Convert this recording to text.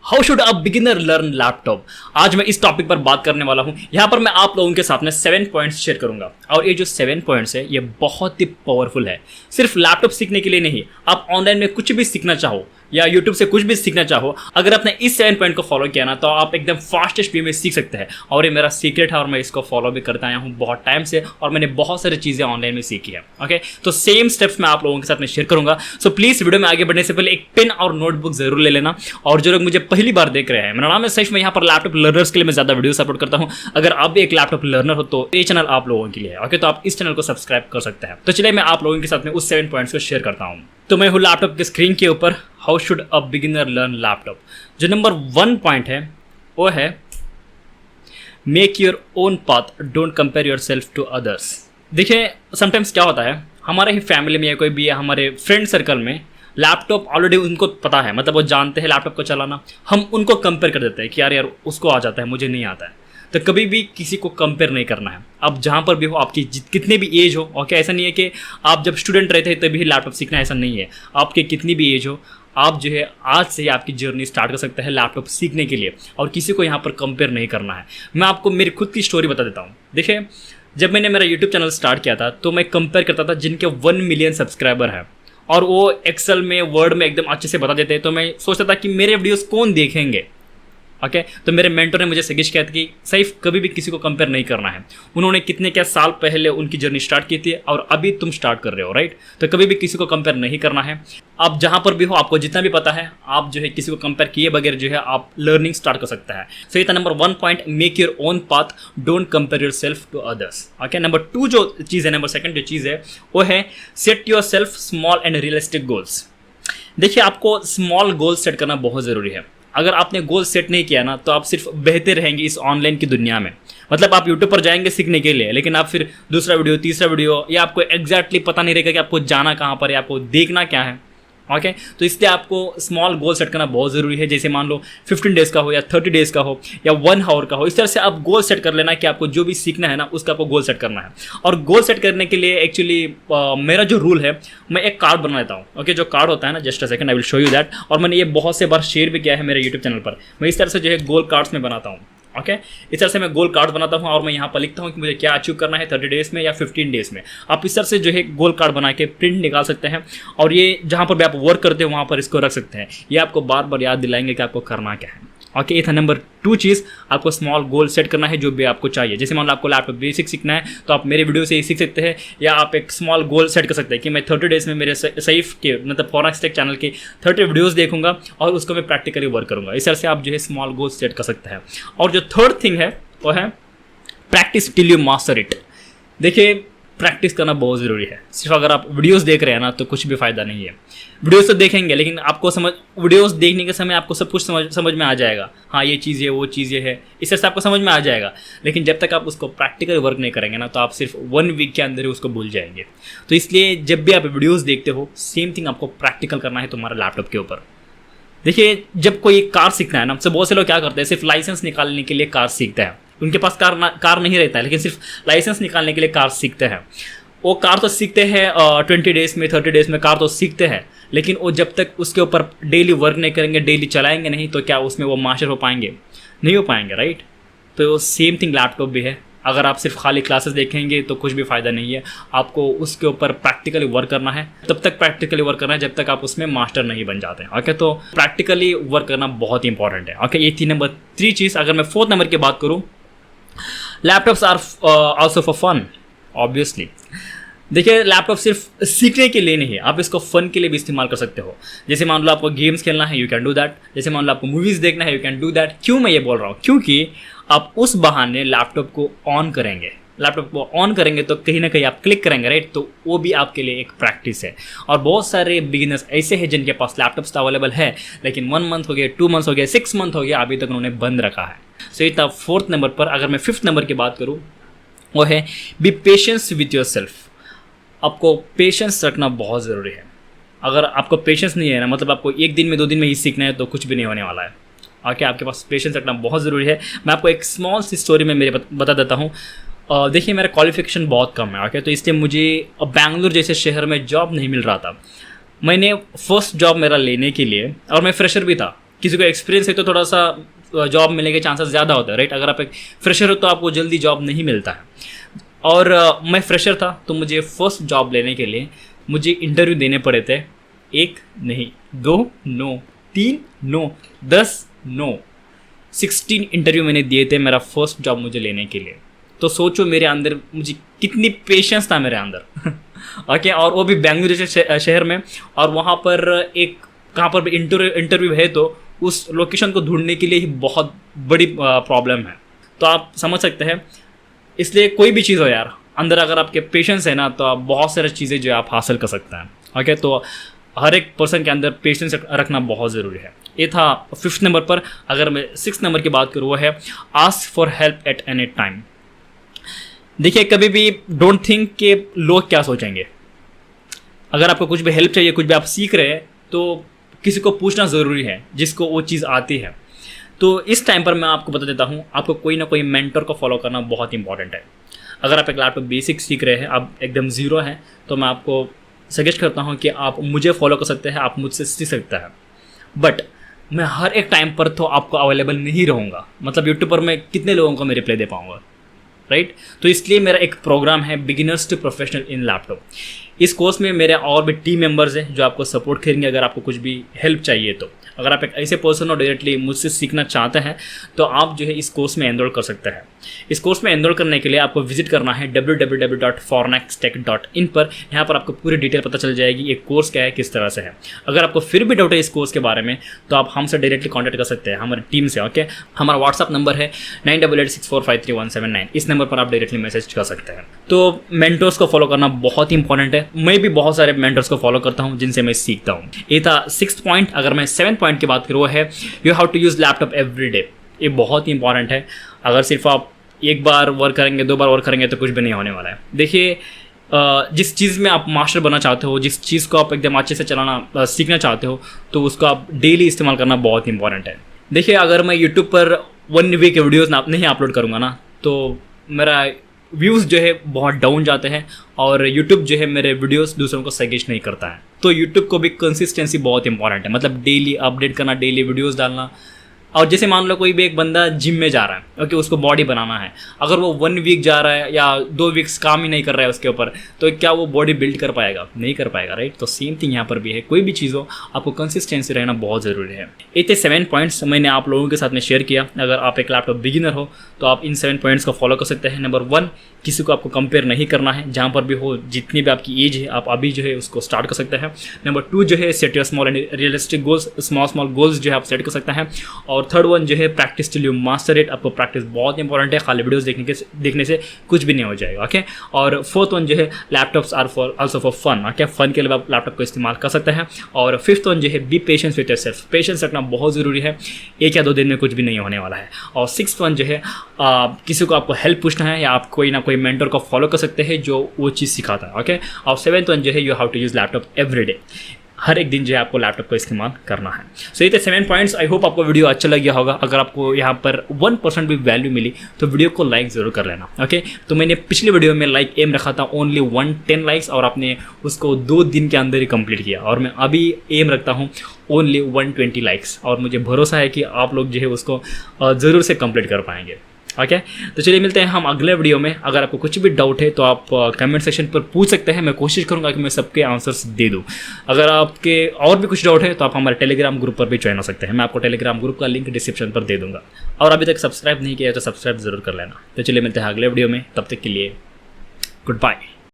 How should a beginner learn laptop. आज मैं इस टॉपिक पर बात करने वाला हूं। यहां पर मैं आप लोगों के साथ में 7 पॉइंट्स शेयर करूंगा और ये जो 7 पॉइंट्स है ये बहुत ही पावरफुल है। सिर्फ लैपटॉप सीखने के लिए नहीं, आप ऑनलाइन में कुछ भी सीखना चाहो या यूट्यूब से कुछ भी सीखना चाहो, अगर आपने इस 7 पॉइंट को फॉलो किया ना तो आप एकदम फास्टेस्ट वे में सीख सकते हैं। और ये मेरा सीक्रेट है और मैं इसको फॉलो भी करता आया हूँ बहुत टाइम से और मैंने बहुत सारी चीज़ें ऑनलाइन में सीखी है। ओके, तो सेम स्टेप्स मैं आप लोगों के साथ में शेयर करूंगा। सो प्लीज़ वीडियो में आगे बढ़ने से पहले एक पेन और नोटबुक जरूर ले लेना। और जो लोग मुझे पहली बार देख रहे हैं, मेरा नाम है सैफ, मैं यहाँ पर लैपटॉप लर्नर्स के लिए मैं ज़्यादा वीडियो अपलोड करता हूँ। अगर आप भी एक लैपटॉप लर्नर हो तो ये चैनल आप लोगों के लिए है। ओके, तो आप इस चैनल को सब्सक्राइब कर सकते हैं। तो चलिए मैं आप लोगों के साथ में उस 7 पॉइंट्स को शेयर करता हूँ। तो मैं हूँ लैपटॉप के स्क्रीन के ऊपर। How should a beginner learn laptop. जो नंबर 1 पॉइंट है वो है make your own path, don't compare yourself to others. देखिए, समटाइम्स क्या होता है, हमारे ही फैमिली में या कोई भी है, हमारे फ्रेंड सर्कल में लैपटॉप ऑलरेडी उनको पता है, मतलब वो जानते हैं लैपटॉप को चलाना। हम उनको कंपेयर कर देते हैं कि यार उसको आ जाता है, मुझे नहीं आता है। तो कभी भी किसी को कंपेयर नहीं करना है। अब जहाँ पर भी हो, आपकी कितनी भी एज हो, ओके, ऐसा नहीं है कि आप जब स्टूडेंट रहते हैं तभी लैपटॉप सीखना, ऐसा नहीं है। आपके कितनी भी एज हो, आप जो है आज से ही आपकी जर्नी स्टार्ट कर सकते हैं लैपटॉप सीखने के लिए। और किसी को यहाँ पर कंपेयर नहीं करना है। मैं आपको मेरी खुद की स्टोरी बता देता हूँ। देखिए, जब मैंने मेरा यूट्यूब चैनल स्टार्ट किया था तो मैं कंपेयर करता था जिनके 1 मिलियन सब्सक्राइबर है और वो एक्सेल में, वर्ड में एकदम अच्छे से बता देते हैं। तो मैं सोचता था कि मेरे वीडियोस कौन देखेंगे। ओके, तो मेरे मेंटर ने मुझे सजेस्ट किया था कि सैफ, कभी भी किसी को कंपेयर नहीं करना है। उन्होंने कितने क्या साल पहले उनकी जर्नी स्टार्ट की थी और अभी तुम स्टार्ट कर रहे हो, राइट। तो कभी भी किसी को कंपेयर नहीं करना है। आप जहाँ पर भी हो, आपको जितना भी पता है, आप जो है किसी को कंपेयर किए बगैर जो है आप लर्निंग स्टार्ट कर सकते हैं। सो ये था number 1 point, make your own path, don't compare yourself to others. Okay, number 2 जो चीज़ है, नंबर 2 जो चीज़ है वो है set your self small and realistic goals. देखिए, आपको स्मॉल गोल्स सेट करना बहुत ज़रूरी है। अगर आपने गोल सेट नहीं किया ना तो आप सिर्फ बहते रहेंगे इस ऑनलाइन की दुनिया में। मतलब आप यूट्यूब पर जाएंगे सीखने के लिए, लेकिन आप फिर दूसरा वीडियो, तीसरा वीडियो, या आपको एग्जैक्टली पता नहीं रहेगा कि आपको जाना कहाँ पर है, आपको देखना क्या है। ओके, तो इसलिए आपको स्मॉल गोल सेट करना बहुत ज़रूरी है। जैसे मान लो 15 डेज़ का हो या 30 डेज़ का हो या 1 आवर का हो, इस तरह से आप गोल सेट कर लेना कि आपको जो भी सीखना है ना उसका आपको गोल सेट करना है। और गोल सेट करने के लिए एक्चुअली मेरा जो रूल है, मैं एक कार्ड बना लेता हूँ। ओके, जो कार्ड होता है ना, just a second, I will show you that. और मैंने ये बहुत से बार शेयर भी किया है मेरे यूट्यूब चैनल पर। मैं इस तरह से जो है गोल कार्ड्स में बनाता हूँ। ओके, इस तरह से मैं गोल कार्ड बनाता हूँ और मैं यहाँ पर लिखता हूँ कि मुझे क्या अचीव करना है 30 डेज़ में या 15 डेज़ में। आप इस तरह से जो है गोल कार्ड बना के प्रिंट निकाल सकते हैं और ये जहाँ पर भी आप वर्क करते हैं वहाँ पर इसको रख सकते हैं। ये आपको बार बार याद दिलाएंगे कि आपको करना क्या है। ओके, ये था नंबर 2 चीज़, आपको स्मॉल गोल सेट करना है जो भी आपको चाहिए। जैसे मान लो आपको लैपटॉप बेसिक सीखना है तो आप मेरे वीडियो से ही सीख सकते हैं, या आप एक स्मॉल गोल सेट कर सकते हैं कि मैं 30 डेज़ में मेरे सैफ के, मतलब फॉरेक्स टेक चैनल के 30 वीडियोस देखूंगा और उसको मैं प्रैक्टिकली वर्क करूंगा। इस तरह से आप जो है स्मॉल गोल सेट कर सकते हैं। और जो 3rd थिंग है वो है practice till you master it. देखिए, प्रैक्टिस करना बहुत ज़रूरी है। सिर्फ अगर आप वीडियोस देख रहे हैं ना तो कुछ भी फ़ायदा नहीं है। वीडियोस तो देखेंगे लेकिन आपको वीडियोस देखने के समय आपको सब कुछ समझ में आ जाएगा। हाँ, ये चीज़ है, वो चीज़ है, इस तरह से आपको समझ में आ जाएगा। लेकिन जब तक आप उसको प्रैक्टिकल वर्क नहीं करेंगे ना तो आप सिर्फ 1 वीक के अंदर ही उसको भूल जाएंगे। तो इसलिए जब भी आप वीडियोज़ देखते हो, सेम थिंग आपको प्रैक्टिकल करना है तुम्हारा लैपटॉप के ऊपर। देखिए, जब कोई कार सीखना है ना, तो बहुत से लोग क्या करते हैं, सिर्फ लाइसेंस निकालने के लिए कार सीखते हैं। उनके पास कार नहीं रहता है, लेकिन सिर्फ लाइसेंस निकालने के लिए कार सीखते हैं। वो कार तो सीखते हैं 20 डेज़ में, 30 डेज़ में कार तो सीखते हैं, लेकिन वो जब तक उसके ऊपर डेली वर्क नहीं करेंगे, डेली चलाएंगे नहीं, तो क्या उसमें वो मास्टर हो पाएंगे? नहीं हो पाएंगे, राइट। तो सेम थिंग लैपटॉप भी है। अगर आप सिर्फ खाली क्लासेस देखेंगे तो कुछ भी फ़ायदा नहीं है। आपको उसके ऊपर प्रैक्टिकली वर्क करना है, तब तक प्रैक्टिकली वर्क करना है जब तक आप उसमें मास्टर नहीं बन जाते हैं। ओके, तो प्रैक्टिकली वर्क करना बहुत इंपॉर्टेंट है। ओके, ये थी नंबर 3 चीज़। अगर मैं 4th नंबर की बात करूँ, laptops are also for fun, obviously. देखिए, लैपटॉप सिर्फ सीखने के लिए नहीं है, आप इसको फन के लिए भी इस्तेमाल कर सकते हो। जैसे मान लो आपको गेम्स खेलना है, यू कैन डू दैट। जैसे मान लो आपको मूवीज़ देखना है, यू कैन डू दैट। क्यों मैं ये बोल रहा हूँ? क्योंकि आप उस बहाने लैपटॉप को ऑन करेंगे। लैपटॉप को ऑन करेंगे तो कहीं ना कहीं आप क्लिक करेंगे, राइट। तो वो भी आपके लिए एक प्रैक्टिस है। और बहुत सारे बिगिनर्स ऐसे हैं जिनके पास लैपटॉप्स तो अवेलेबल है, लेकिन 1 मंथ हो गया, 2 मंथ्स हो गया, 6 मंथ हो गया, अभी तक उन्होंने बंद रखा है। सो ये था 4th नंबर पर। अगर मैं 5th नंबर की बात करूँ, वो है B patience with your self. आपको पेशेंस रखना बहुत ज़रूरी है। अगर आपको पेशेंस नहीं है ना, मतलब आपको 1 दिन में 2 दिन में ही सीखना है, तो कुछ भी नहीं होने वाला है। ओके, आपके पास पेशेंस रखना बहुत ज़रूरी है। मैं आपको एक स्मॉल सी स्टोरी में मेरे बता देता हूँ। देखिए, मेरा क्वालिफिकेशन बहुत कम है। ओके, तो इसलिए मुझे बैंगलोर जैसे शहर में जॉब नहीं मिल रहा था। मैंने फर्स्ट जॉब मेरा लेने के लिए, और मैं फ्रेशर भी था, किसी को एक्सपीरियंस है तो थोड़ा सा जॉब मिलने के चांसेस ज़्यादा होता है, राइट। अगर आप एक फ्रेशर हो तो आपको जल्दी जॉब नहीं मिलता है। और मैं फ्रेशर था तो मुझे फर्स्ट जॉब लेने के लिए मुझे इंटरव्यू देने पड़े थे, 1 नहीं 2 नो, 3 नो, 10 नो, 16 इंटरव्यू मैंने दिए थे मेरा फर्स्ट जॉब मुझे लेने के लिए। तो सोचो मेरे अंदर मुझे कितनी पेशेंस था मेरे अंदर ओके। और वो भी बेंगलुरु जैसे शहर में, और वहाँ पर एक कहाँ पर भी इंटरव्यू है तो उस लोकेशन को ढूंढने के लिए ही बहुत बड़ी प्रॉब्लम है। तो आप समझ सकते हैं, इसलिए कोई भी चीज़ हो यार, अंदर अगर आपके पेशेंस है ना तो आप बहुत सारी चीज़ें जो आप हासिल कर सकते हैं। ओके, तो हर एक पर्सन के अंदर पेशेंस रखना बहुत ज़रूरी है। ये था 5th नंबर पर। अगर मैं 6th नंबर की बात करूँ वो है ask for help at any time. देखिए, कभी भी डोंट थिंक कि लोग क्या सोचेंगे। अगर आपको कुछ भी हेल्प चाहिए, कुछ भी आप सीख रहे हैं, तो किसी को पूछना ज़रूरी है जिसको वो चीज़ आती है। तो इस टाइम पर मैं आपको बता देता हूँ, आपको कोई ना कोई मेंटर को फॉलो करना बहुत इंपॉर्टेंट है। अगर आप एक लैपटॉप बेसिक सीख रहे हैं, आप एकदम ज़ीरो हैं, तो मैं आपको सजेस्ट करता हूँ कि आप मुझे फॉलो कर सकते हैं, आप मुझसे सीख सकते हैं। बट मैं हर एक टाइम पर तो आपको अवेलेबल नहीं रहूँगा। मतलब यूट्यूब पर मैं कितने लोगों को मैं रिप्लाई दे पाऊँगा, राइट। तो इसलिए मेरा एक प्रोग्राम है beginners to professional in laptop. इस कोर्स में मेरे और भी टीम मेंबर्स हैं जो आपको सपोर्ट करेंगे अगर आपको कुछ भी हेल्प चाहिए तो। अगर आप एक ऐसे पर्सन हो डायरेक्टली मुझसे सीखना चाहते हैं तो आप जो है इस कोर्स में एनरोल कर सकते हैं। इस कोर्स में एनरोल करने के लिए आपको विजिट करना है www.fornextech.in पर। यहाँ पर आपको पूरी डिटेल पता चल जाएगी ये कोर्स क्या है, किस तरह से है। अगर आपको फिर भी डाउट है इस कोर्स के बारे में तो आप हमसे डायरेक्टली कॉन्टैक्ट कर सकते हैं, हमारी टीम से। ओके, हमारा व्हाट्सअप नंबर है 9886453179। इस नंबर पर आप डायरेक्टली मैसेज कर सकते हैं। तो मेंटर्स को फॉलो करना बहुत ही इंपॉर्टेंट है। मैं भी बहुत सारे मेंटर्स को फॉलो करता हूँ जिनसे मैं सीखता हूँ। ये था 6th पॉइंट। अगर मैं 7th पॉइंट की बात करूँ वो है you have to use laptop every day. ये बहुत ही इंपॉर्टेंट है। अगर सिर्फ आप एक बार वर्क करेंगे, 2 बार वर्क करेंगे तो कुछ भी नहीं होने वाला है। देखिए, जिस चीज़ में आप मास्टर बनना चाहते हो, जिस चीज़ को आप एकदम अच्छे से चलाना सीखना चाहते हो, तो उसको आप डेली इस्तेमाल करना बहुत इंपॉर्टेंट है। देखिए, अगर मैं यूट्यूब पर 1 वीक वीडियोज़ नहीं अपलोड करूँगा ना तो मेरा व्यूज़ जो है बहुत डाउन जाते हैं और यूट्यूब जो है मेरे वीडियोस दूसरों को सजेस्ट नहीं करता है। तो यूट्यूब को भी कंसिस्टेंसी बहुत इंपॉर्टेंट है। मतलब डेली अपडेट करना, डेली वीडियोस डालना। और जैसे मान लो कोई भी एक बंदा जिम में जा रहा है, ओके, उसको बॉडी बनाना है। अगर वो 1 वीक जा रहा है या 2 वीक्स काम ही नहीं कर रहा है उसके ऊपर, तो क्या वो बॉडी बिल्ड कर पाएगा? नहीं कर पाएगा, राइट। तो सेम थिंग यहाँ पर भी है। कोई भी चीज़ हो, आपको कंसिस्टेंसी रहना बहुत ज़रूरी है। ये थे 7 पॉइंट्स मैंने आप लोगों के साथ में शेयर किया। अगर आप एक लैपटॉप बिगिनर हो तो आप इन 7 पॉइंट्स को फॉलो कर सकते हैं। नंबर 1, किसी को आपको कंपेयर नहीं करना है। जहाँ पर भी हो, जितनी भी आपकी एज है, आप अभी जो है उसको स्टार्ट कर सकते हैं। नंबर 2 जो है set your small and realistic goals. Small goals जो है आप सेट कर सकते हैं। और 3rd वन जो है practice till you master it. आपको प्रैक्टिस बहुत इंपॉर्टेंट है। खाली वीडियोस देखने से कुछ भी नहीं हो जाएगा, ओके। और 4th वन जो है laptops are for also for fun, okay. Fun के लिए आप लैपटॉप को इस्तेमाल कर सकते हैं। और 5th वन जो है B patience with yourself. Patience रखना बहुत ज़रूरी है। 1 या 2 दिन में कुछ भी नहीं होने वाला है। और 6th वन जो है किसी को आपको हेल्प पूछना है या आप कोई ना कोई मेंटर को फॉलो कर सकते हैं जो वो चीज़ सिखाता है, ओके। और 7th वन जो है you have to use laptop every day. हर एक दिन जो है आपको लैपटॉप का इस्तेमाल करना है। सो ये थे 7 पॉइंट्स। आई होप आपको वीडियो अच्छा लग गया होगा। अगर आपको यहाँ पर 1% भी वैल्यू मिली तो वीडियो को लाइक ज़रूर कर लेना, ओके। तो मैंने पिछले वीडियो में लाइक एम रखा था ओनली 110 लाइक्स और आपने उसको 2 दिन के अंदर ही कंप्लीट किया। और मैं अभी एम रखता हूँ ओनली 120 लाइक्स और मुझे भरोसा है कि आप लोग जो है उसको ज़रूर से कंप्लीट कर पाएंगे, ओके। तो चलिए मिलते हैं हम अगले वीडियो में। अगर आपको कुछ भी डाउट है तो आप कमेंट सेक्शन पर पूछ सकते हैं। मैं कोशिश करूंगा कि मैं सबके आंसर्स दे दूं। अगर आपके और भी कुछ डाउट है तो आप हमारे टेलीग्राम ग्रुप पर भी ज्वाइन हो सकते हैं। मैं आपको टेलीग्राम ग्रुप का लिंक डिस्क्रिप्शन पर दे दूंगा। और अभी तक सब्सक्राइब नहीं किया है तो सब्सक्राइब जरूर कर लेना। तो चलिए मिलते हैं अगले वीडियो में। तब तक के लिए गुड बाय।